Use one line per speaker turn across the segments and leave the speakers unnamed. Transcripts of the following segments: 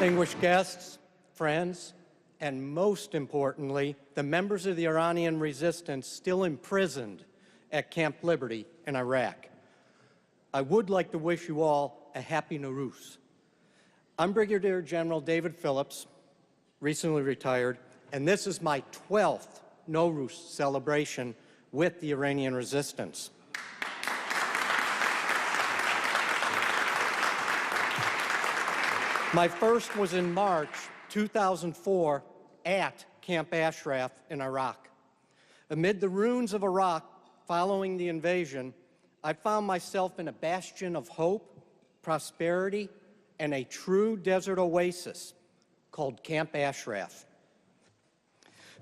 Distinguished guests, friends, and most importantly, the members of the Iranian resistance still imprisoned at Camp Liberty in Iraq. I would like to wish you all a happy Nowruz. I'm Brigadier General David Phillips, recently retired, and this is my 12th Nowruz celebration with the Iranian resistance. My first was in March 2004 at Camp Ashraf in Iraq. Amid the ruins of Iraq following the invasion, I found myself in a bastion of hope, prosperity, and a true desert oasis called Camp Ashraf.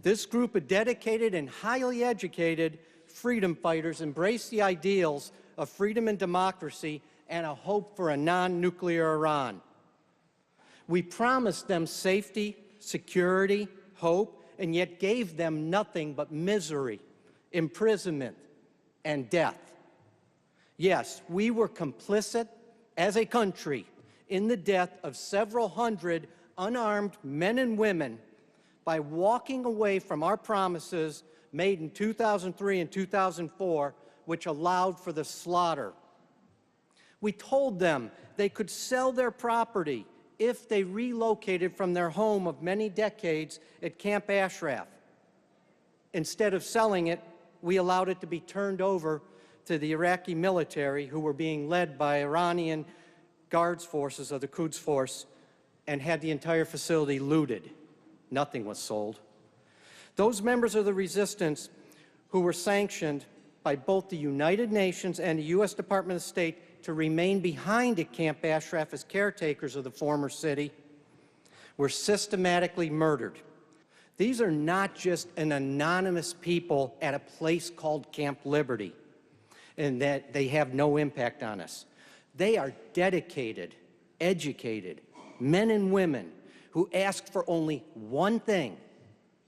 This group of dedicated and highly educated freedom fighters embraced the ideals of freedom and democracy and a hope for a non-nuclear Iran. We promised them safety, security, hope, and yet gave them nothing but misery, imprisonment, and death. Yes, we were complicit as a country in the death of several hundred unarmed men and women by walking away from our promises made in 2003 and 2004, which allowed for the slaughter. We told them they could sell their property if they relocated from their home of many decades at Camp Ashraf. Instead of selling it, we allowed it to be turned over to the Iraqi military, who were being led by Iranian guards forces of the Quds Force, and had the entire facility looted. Nothing was sold. Those members of the resistance who were sanctioned by both the United Nations and the U.S. Department of State to remain behind at Camp Ashraf as caretakers of the former city were systematically murdered. These are not just an anonymous people at a place called Camp Liberty and that they have no impact on us. They are dedicated, educated men and women who ask for only one thing: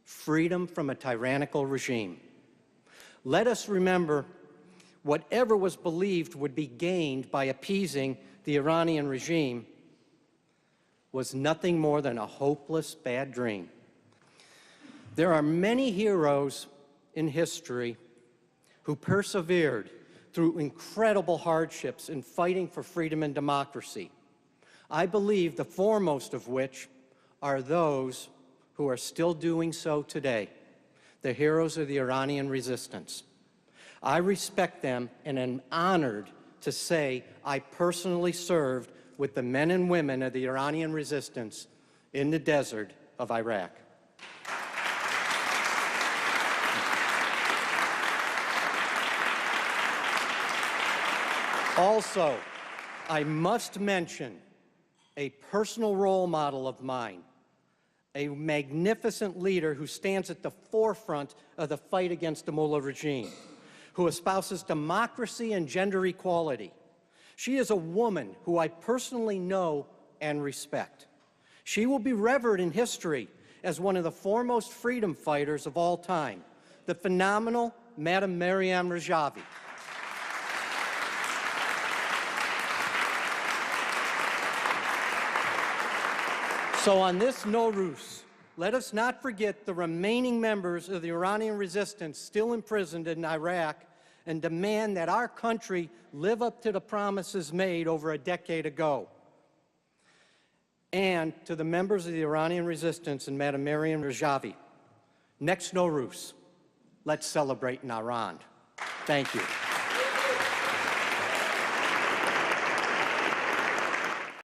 freedom from a tyrannical regime. Let us remember whatever was believed would be gained by appeasing the Iranian regime was nothing more than a hopeless bad dream. There are many heroes in history who persevered through incredible hardships in fighting for freedom and democracy. I believe the foremost of which are those who are still doing so today, the heroes of the Iranian resistance. I respect them and am honored to say I personally served with the men and women of the Iranian resistance in the desert of Iraq. Also, I must mention a personal role model of mine, a magnificent leader who stands at the forefront of the fight against the mullah regime, who espouses democracy and gender equality. She is a woman who I personally know and respect. She will be revered in history as one of the foremost freedom fighters of all time, the phenomenal Madam Maryam Rajavi. So on this Nowruz, let us not forget the remaining members of the Iranian resistance still imprisoned in Iraq and demand that our country live up to the promises made over a decade ago. And to the members of the Iranian resistance and Madam Maryam Rajavi, next Nowruz, let's celebrate in Iran. Thank you.